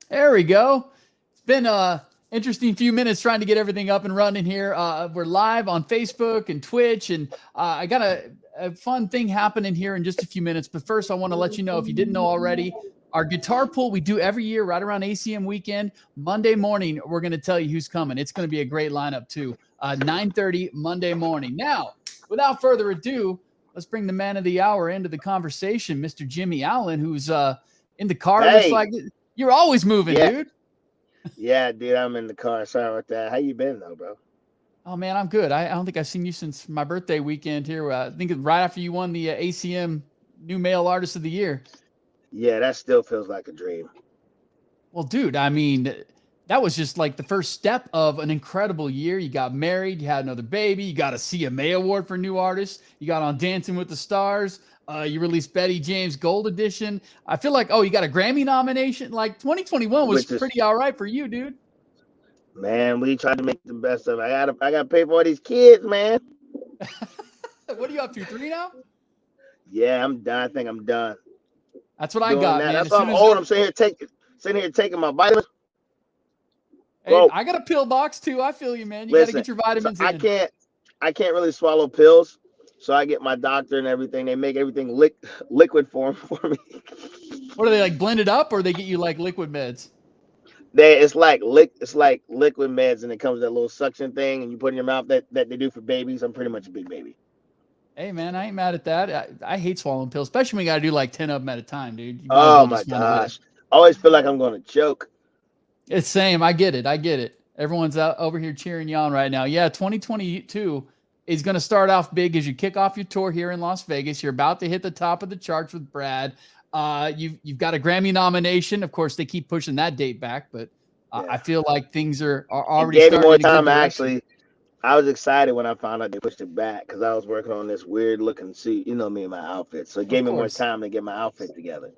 There we go. It's been a interesting few minutes trying to get everything up and running here. We're live on Facebook and Twitch, and I got a fun thing happening here in just a few minutes. But first, I want to let you know, if you didn't know already, our guitar pool we do every year right around ACM weekend. Monday morning, we're going to tell you who's coming. It's going to be a great lineup too. 9:30 Monday morning. Now, without further ado, let's bring the man of the hour into the conversation, Mr. Jimmie Allen, who's in the car. Looks Hey, like you're always moving, yeah, dude. yeah, dude, I'm in the car. Sorry about that. How you been though, bro? Oh man, I'm good. I don't think I've seen you since my birthday weekend here. I think right after you won the ACM New Male Artist of the Year. Yeah, that still feels like a dream. Well, dude, I mean, that was just like the first step of an incredible year. You got married, you had another baby, you got a CMA award for new artists, you got on Dancing with the Stars, you released Betty James Gold Edition. I feel like, oh, you got a Grammy nomination. Like 2021 was Which is, pretty all right for you, dude. man, we tried to make the best of it. I gotta pay for all these kids, man. What are you up to? Three now? Yeah, I'm done. I think I'm done That's what I doing got, that. man. That's As why soon I'm as old. I'm sitting here taking my vitamins. Hey, Bro, I got a pill box too. I feel you, man. You got to listen. get your So vitamins I in. can't really swallow pills. So I get my doctor and everything. They make everything liquid form for me. What are they like blended up, or they get you like liquid meds? It's like liquid meds, and it comes with that little suction thing, and you put in your mouth that they do for babies. I'm pretty much a big baby. Hey, man, I ain't mad at that. I hate swallowing pills, especially when you got to do like 10 of them at a time, dude. You might as Oh well my just find a way to. gosh, I always feel like I'm gonna choke. It's same. I get it. I get it. Everyone's out over here cheering you on right now. Yeah, 2022 is going to start off big as you kick off your tour here in Las Vegas. You're about to hit the top of the charts with Brad. You've got a Grammy nomination. Of course, they keep pushing that date back, but I Yeah, feel like things are it already gave me starting more in a good time. direction. Actually, I was excited when I found out they pushed it back because I was working on this weird looking suit. You know me and my outfit, so it Of gave me more course. time to get my outfit together.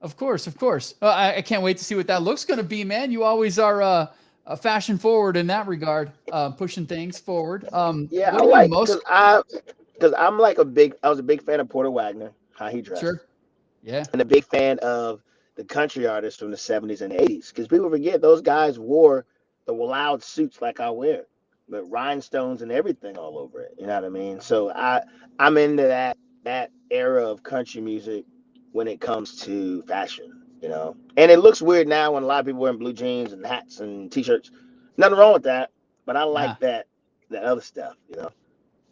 Of course, of course. I can't wait to see what that looks going to be, man. You always are fashion forward in that regard, pushing things forward. Yeah, What I are you like most because I'm like I was a big fan of Porter Wagner, how he sure? dressed, Yeah, and a big fan of the country artists from the 70s and 80s. Because people forget those guys wore the loud suits like I wear, with rhinestones and everything all over it. You know what I mean? So I'm into that era of country music when it comes to fashion. You know, and it looks weird now when a lot of people wearing blue jeans and hats and t-shirts. Nothing wrong with that, but I yeah. like that other stuff. You know.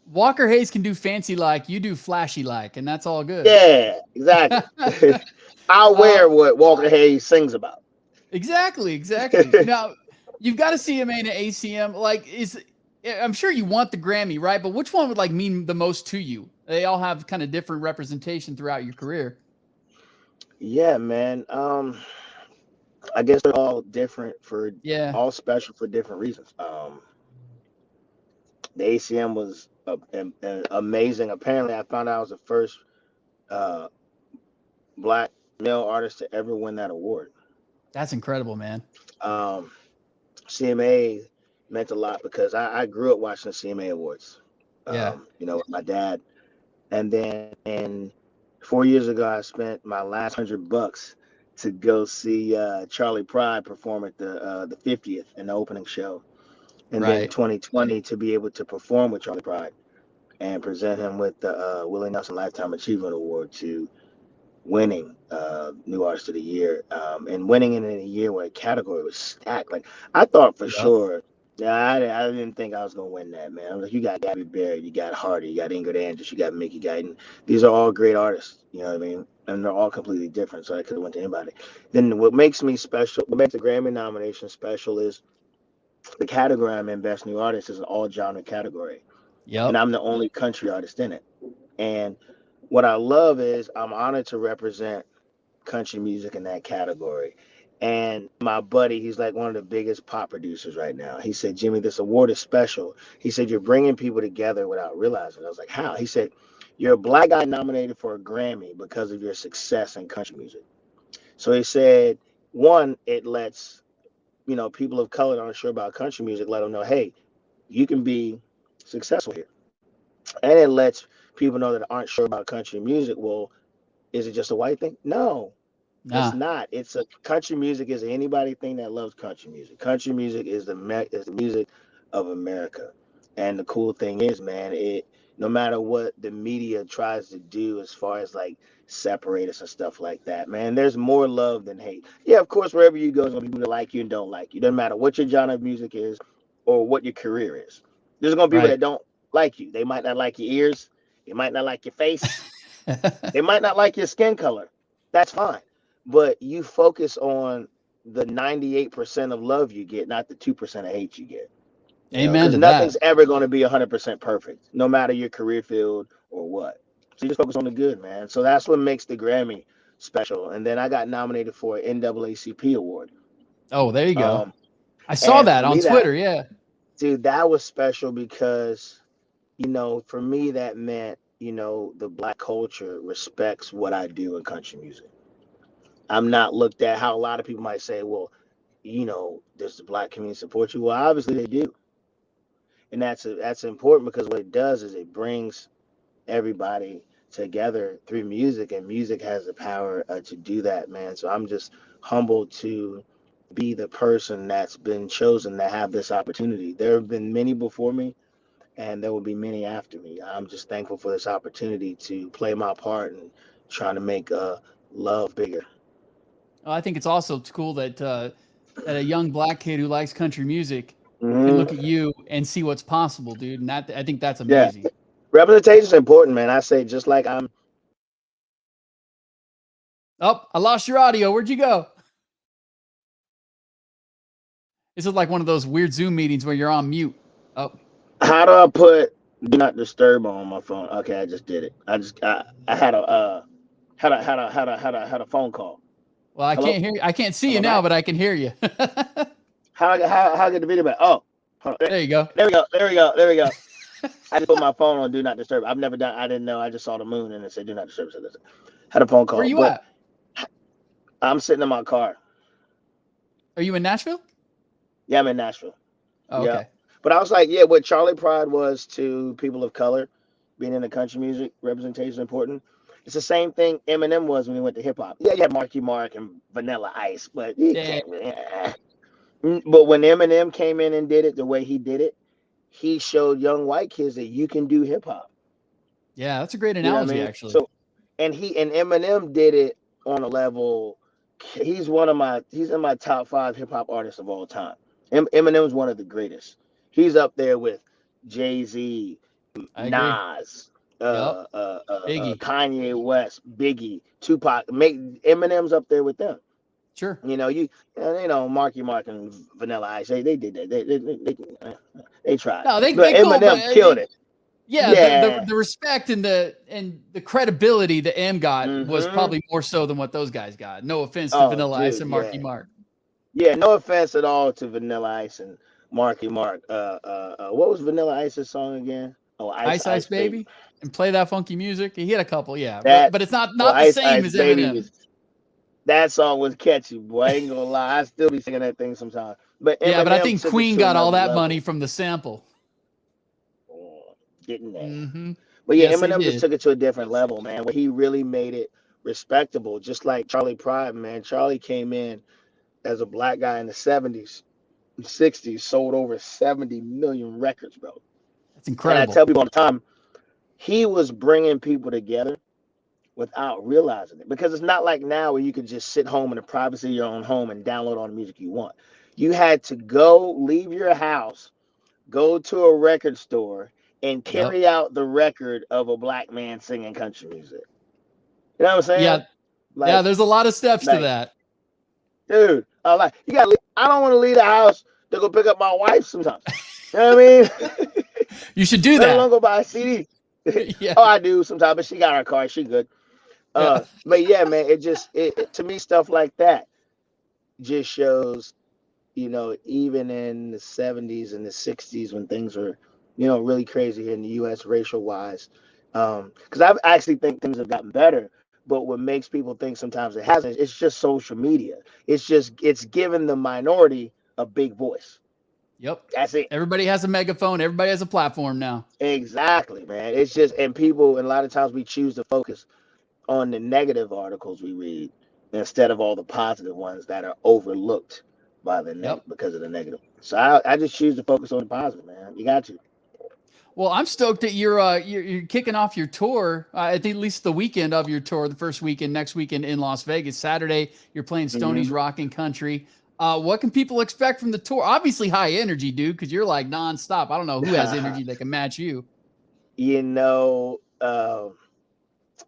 Walker Hayes can do fancy like, you do flashy like, and that's all good. Yeah, exactly. I uh, wear what Walker Hayes sings about. exactly, exactly. Now, you've got a CMA and an ACM. Like, I'm sure you want the Grammy, right? But which one would like mean the most to you? They all have kind of different representation throughout your career. Yeah, man. I guess they're all different Yeah, all special for different reasons. The ACM was amazing. Apparently, I found out I was the first uh, black male artist to ever win that award. that's incredible, man. Um, CMA meant a lot because I grew up watching the CMA awards. Yeah. With my dad, and then 4 years ago, I spent my last $100 to go see Charlie Pride perform at the 50th in the opening show, and then Right. 2020 to be able to perform with Charlie Pride and present him with the Willie Nelson Lifetime Achievement Award to winning New Artist of the Year, and winning it in a year where a category was stacked. Like I thought for Yep. sure. Yeah, I didn't think I was gonna win that, man. I was like, you got Gabby Barrett, you got Hardy, you got Ingrid Andress, you got Mickey Guyton. These are all great artists, you know what I mean? And they're all completely different, so I could have went to anybody. Then what makes me special, what makes the Grammy nomination special is the category I'm in, Best New Artist, is an all genre category, and Yep. I'm the only country artist in it. And what I love is I'm honored to represent country music in that category. And my buddy, he's like one of the biggest pop producers right now. He said, Jimmy, this award is special. He said, you're bringing people together without realizing. I was like, how? He said, you're a black guy nominated for a Grammy because of your success in country music. So he said, one, it lets, people of color that aren't sure about country music, let them know, hey, you can be successful here. And it lets people know that aren't sure about country music. Well, is it just a white thing? No, It's Nah. not. It's a country music is anybody thing that loves country music. Country music is is the music of America. And the cool thing is, man, it no matter what the media tries to do as far as like separate us and stuff like that, man, there's more love than hate. Yeah, of course, wherever you go, there's gonna be people that like you and don't like you. Doesn't matter what your genre of music is or what your career is. There's gonna be people Right. that don't like you. They might not like your ears, they might not like your face, they might not like your skin color. That's fine. But you focus on the 98% of love you get, not the 2% of hate you get. You know, Amen because to nothing's that. ever going to be 100% perfect, no matter your career field or what. So you just focus on the good, man. So that's what makes the Grammy special. And then I got nominated for an NAACP award. Oh, there you go. Um, I saw and for that on me, that, Twitter. Yeah. dude, that was special because, for me, that meant, the black culture respects what I do in country music. I'm not looked at how a lot of people might say, well, does the black community support you? Well, obviously they do, and that's important because what it does is it brings everybody together through music, and music has the power to do that, man. So I'm just humbled to be the person that's been chosen to have this opportunity. There have been many before me, and there will be many after me. I'm just thankful for this opportunity to play my part and trying to make love bigger. I think it's also cool that that a young black kid who likes country music can look Hmm. at you and see what's possible, dude. And that I think that's Yeah, amazing. representation is important, man. I say just like I'm. Oh, I lost your audio. Where'd you go? This is like one of those weird Zoom meetings where you're on mute. Oh, How do I put do not disturb on my phone? Okay, I just did it. I had a had a phone call. well, I Hello, can't hear you. I can't see am you I now, back? but I can hear you. How I get the video back? Oh, hold on. There you go. There we go. There we go. There we go. I just put my phone on do not disturb. I've never done. I didn't know. I just saw the moon and it said do not disturb. So listen. Had a phone Where call, you but at? I'm sitting in my car. Are you in Nashville? Yeah, I'm in Nashville. Oh, Yeah. okay. But I was like, yeah, what Charlie Pride was to people of color, being in the country music, representation is important. It's the same thing Eminem was when he went to hip hop. Yeah, you had Marky Mark and Vanilla Ice, but you Yeah, can't. But when Eminem came in and did it the way he did it, he showed young white kids that you can do hip hop. yeah, that's a great You know what I analogy, mean? actually. So, and Eminem did it on a level. He's in my top 5 hip hop artists of all time. Eminem's one of the greatest. He's up there with Jay-Z, I agree. Nas, Yep. Biggie. Kanye West, Biggie, Tupac. Eminem's up there with them. Sure. Marky Mark and Vanilla Ice. They did that. They tried, No, but they cool, but Eminem killed it. yeah, Yeah. the respect and the credibility that M got was Hmm. probably more so than what those guys got. No offense to Oh, Vanilla Ice dude. and Marky Yeah. Mark. Yeah. No offense at all to Vanilla Ice and Marky Mark. What was Vanilla Ice's song again? Oh, Ice Ice Ice Ice Baby. Baby and play that funky music. He had a couple, yeah, That but it's not the Ice same Ice as Baby Eminem. was that song was catchy, boy. I ain't gonna lie. I still be singing that thing sometimes. But Yeah, but I Eminem think took it Queen to got all another that money level. from the sample. Oh, didn't they? Hmm. But yeah, Yes, they Eminem just did. took it to a different level, man, where he really made it respectable, just like Charlie Pride, man. Charlie came in as a black guy in the 70s, 60s, sold over 70 million records, bro. That's And I incredible. tell people all the time, he was bringing people together without realizing it. Because it's not like now where you could just sit home in the privacy of your own home and download all the music you want. You had to go leave your house, go to a record store, and Yep. carry out the record of a black man singing country music. You know what I'm saying? Yeah, yeah. Like, There's a lot of steps to like, that. dude, I'm like, you gotta leave. I don't want to leave the house to go pick up my wife sometimes. You know what I mean? You should do Let alone that. go buy a CD. Yeah, Oh, I do sometimes, but she got her car, she good. yeah. But yeah, man, to me stuff like that just shows, even in the 70s and the 60s when things were, really crazy here in the US racial wise. Because I actually think things have gotten better, but what makes people think sometimes it hasn't, it's just social media. It's given the minority a big voice. Yep. That's it. Everybody has a megaphone. Everybody has a platform now. Exactly, man. And a lot of times we choose to focus on the negative articles we read instead of all the positive ones that are overlooked by the Yep. because of the negative. So I just choose to focus on the positive, man. You got to. Well, I'm stoked that you're kicking off your tour. I think at least the weekend of your tour, the first weekend, next weekend in Las Vegas. Saturday, you're playing Stoney's Hmm. Rockin' Country. What can people expect from the tour? Obviously, high energy, dude, because you're like nonstop. I don't know who has energy that can match you. you know, uh,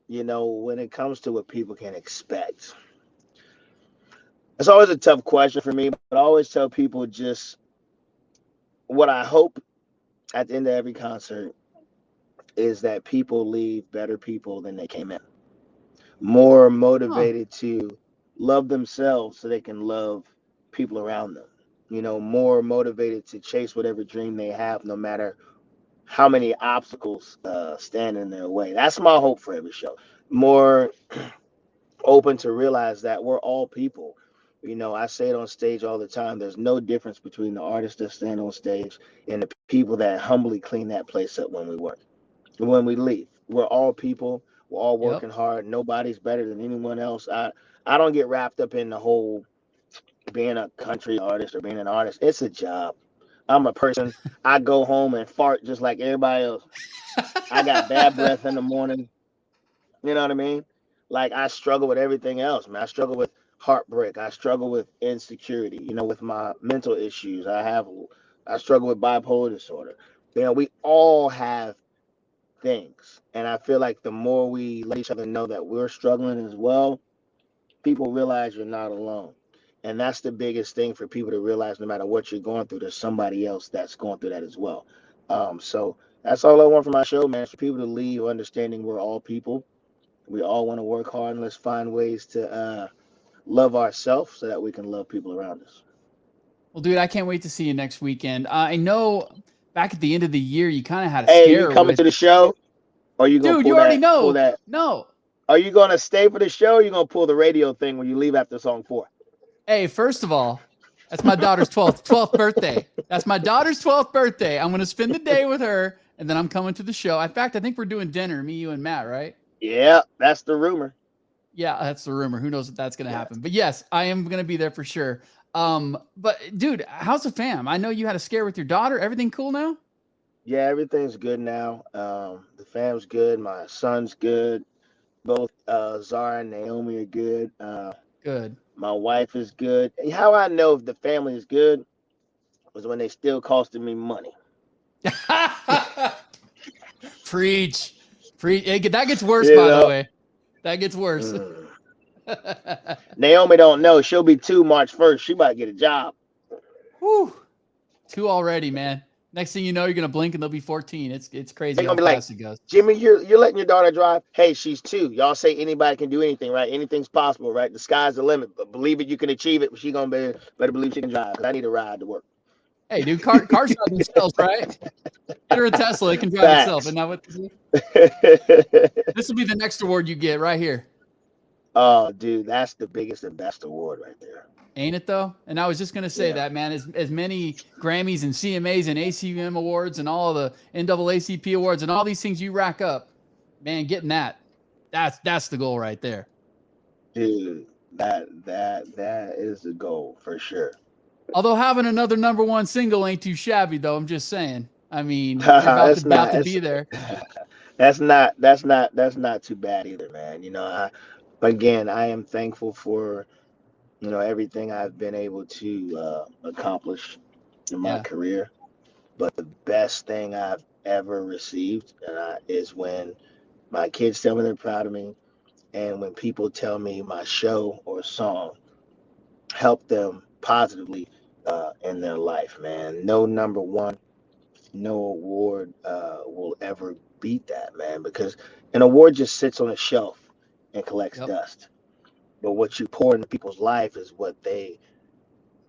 when it comes to what people can expect, it's always a tough question for me. But I always tell people just what I hope at the end of every concert is that people leave better people than they came in, more Huh. motivated to love themselves so they can love people around them. More motivated to chase whatever dream they have, no matter how many obstacles stand in their way. That's my hope for every show. More open to realize that we're all people. I say it on stage all the time. There's no difference between the artists that stand on stage and the people that humbly clean that place up when we work, when we leave. We're all people. We're all Yep. working hard. Nobody's better than anyone else. I don't get wrapped up in the whole being a country artist or being an artist. It's a job. I'm a person. I go home and fart just like everybody else. I got bad breath in the morning. You know what I mean? Like I struggle with everything else, man. I struggle with heartbreak. I struggle with insecurity. With my mental issues. I struggle with bipolar disorder. We all have things, and I feel like the more we let each other know that we're struggling as well, people realize you're not alone. And that's the biggest thing for people to realize. No matter what you're going through, there's somebody else that's going through that as well. So that's all I want from my show, man. For people to leave understanding we're all people. We all want to work hard, and let's find ways to love ourselves so that we can love people around us. Well, dude, I can't wait to see you next weekend. I know back at the end of the year, you kind of had a Hey, you scare coming with, to the show? Or are you gonna dude, pull you already that? Pull know. that? No. Are you gonna stay for the show? Or are you gonna pull the radio thing when you leave after song 4? Hey, first of all, that's my daughter's 12th birthday. That's my daughter's 12th birthday. I'm going to spend the day with her, and then I'm coming to the show. In fact, I think we're doing dinner, me, you, and Matt, right? Yeah, that's the rumor. Yeah, that's the rumor. Who knows if that's going to Yeah. happen? But yes, I am going to be there for sure. But dude, how's the fam? I know you had a scare with your daughter. Everything cool now? Yeah, everything's good now. The fam's good. My son's good. Both Zara and Naomi are good. Good. My wife is good. How I know if the family is good was when they still costing me money. Preach. Preach. That gets worse, You by the know. way. That gets worse. Mm. Naomi don't know. She'll be 2 March 1st. She might get a job. Whew. 2 already, man. Next thing you know, you're gonna blink and they'll be 14. It's They're crazy how gonna be like, fast it goes. Jimmy, you're letting your daughter drive. Hey, she's 2. Y'all say anybody can do anything, right? Anything's possible, right? The sky's the limit. But believe it, you can achieve it. She gonna better believe she can drive. Cause I need a ride to work. Hey, dude, cars drive themselves, right? Get her a Tesla, it can drive itself. Facts. And now what? This will be the next award you get right here. Oh, dude, that's the biggest and best award right there. Ain't it though? And I was just gonna say Yeah. that, man. As many Grammys and CMAs and ACM awards and all the NAACP awards and all these things you rack up, man, getting that's the goal right there. Dude, that is the goal for sure. Although having another number one single ain't too shabby, though. I'm just saying. I mean, you're about to That's about not to it's, be there. that's not too bad either, man. Again, I am thankful for everything I've been able to accomplish in my Yeah. career. But the best thing I've ever received is when my kids tell me they're proud of me, and when people tell me my show or song helped them positively in their life. Man, no number one, no award will ever beat that, man, because an award just sits on a shelf and collects Yep. dust. But what you pour into people's life is what they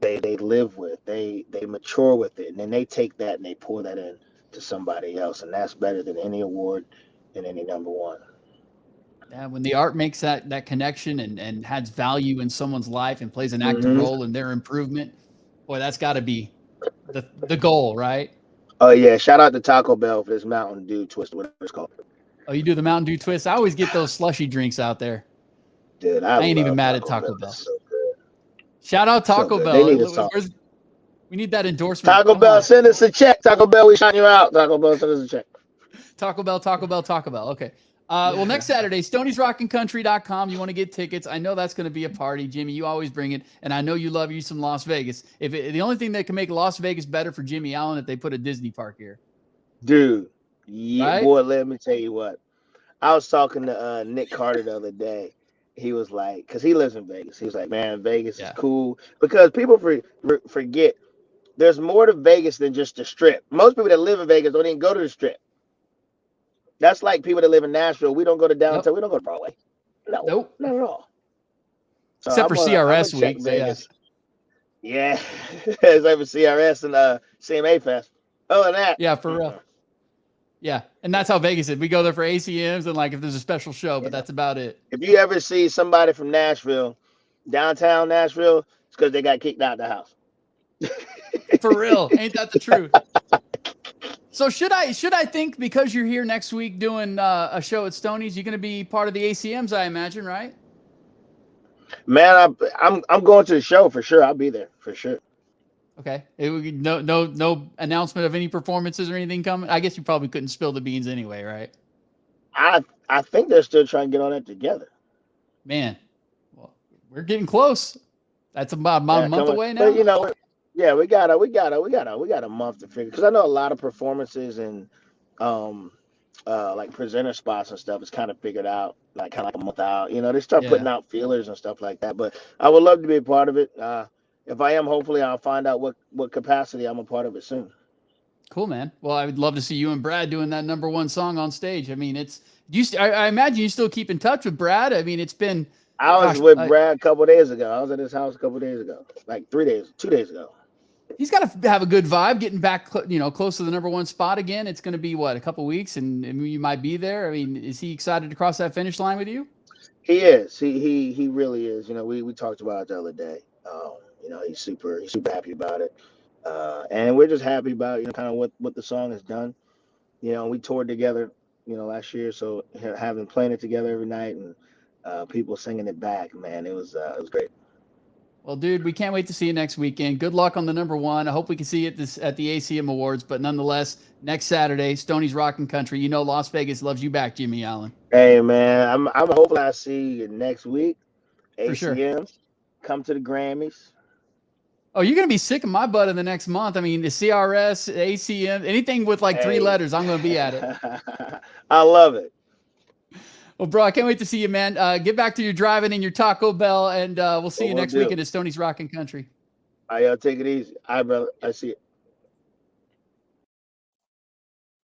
live with. They mature with it, and then they take that and they pour that in to somebody else, and that's better than any award and any number one. Yeah. When the art makes that connection and has value in someone's life and plays an active Hmm. role in their improvement, boy, that's got to be the goal, right? Oh yeah, shout out to Taco Bell for this Mountain Dew twist, whatever it's called. Oh, you do the Mountain Dew twist. I always get those slushy drinks out there. Dude, I I ain't even love mad at Taco Taco Bell. Bell. It's so good. Shout out So Taco good. They Bell. need a song. We need that endorsement. Taco Come Bell, on. send us a check. Taco Bell, we shouting you out. Taco Bell, send us a check. Taco Bell, Taco Bell, Taco Bell. Okay. Well, next Saturday, StoniesRockandCountry.com. You want to get tickets. I know that's going to be a party. Jimmie, you always bring it. And I know you love you some Las Vegas. The only thing that can make Las Vegas better for Jimmie Allen if they put a Disney park here. Dude, yeah, Right? boy, let me tell you what. I was talking to Nick Carter the other day. He was like, because he lives in Vegas. He was like, man, Vegas is cool. Because people forget there's more to Vegas than just the strip. Most people that live in Vegas don't even go to the strip. That's like people that live in Nashville. We don't go to downtown. Yep. We don't go to Broadway. No, Nope. not at all. So Except for CRS check week. Vegas. Yeah. Except for CRS and CMA Fest. Other than that. Yeah, for real. Yeah. And that's how Vegas is. We go there for ACMs and like if there's a special show, but that's about it. If you ever see somebody from Nashville, downtown Nashville, it's because they got kicked out of the house. For real. Ain't that the truth? So should I think because you're here next week doing a show at Stoney's, you're going to be part of the ACMs, I imagine, right? Man, I'm going to the show for sure. I'll be there for sure. Okay. No announcement of any performances or anything coming. I guess you probably couldn't spill the beans anyway, right? I think they're still trying to get all that together. Man, well, we're getting close. That's about a month away now. But you know, yeah, we got a month to figure, because I know a lot of performances and like presenter spots and stuff is kind of figured out, like kind of like a month out. You know, they start putting out feelers and stuff like that. But I would love to be a part of it. If I am, hopefully I'll find out what capacity I'm a part of it soon. Cool, man. Well, I would love to see you and Brad doing that #1 song on stage. I mean, I imagine you still keep in touch with Brad. I mean, it's been. I was with Brad a couple of days ago. I was at his house a couple of days ago, like 2 days ago. He's got to have a good vibe getting back, close to the #1 spot again. It's going to be what, a couple of weeks, and you might be there. I mean, is he excited to cross that finish line with you? He is. He really is. You know, we talked about it the other day. You know, he's super happy about it. And we're just happy about, kind of what the song has done. You know, we toured together, last year, so having playing it together every night and people singing it back, man, it was great. Well, dude, we can't wait to see you next weekend. Good luck on the #1. I hope we can see you at the ACM Awards, but nonetheless, next Saturday, Stoney's Rockin' Country. You know, Las Vegas loves you back, Jimmie Allen. Hey, man, I'm hopefully I see you next week. ACMs, for sure. Come to the Grammys. Oh, you're going to be sick of my butt in the next month. I mean, the CRS, ACM, anything with like 3 letters, I'm going to be at it. I love it. Well, bro, I can't wait to see you, man. Get back to your driving and your Taco Bell, and we'll see you next weekend at Stoney's Rockin' Country. All right, y'all take it easy. All right, brother. I see it.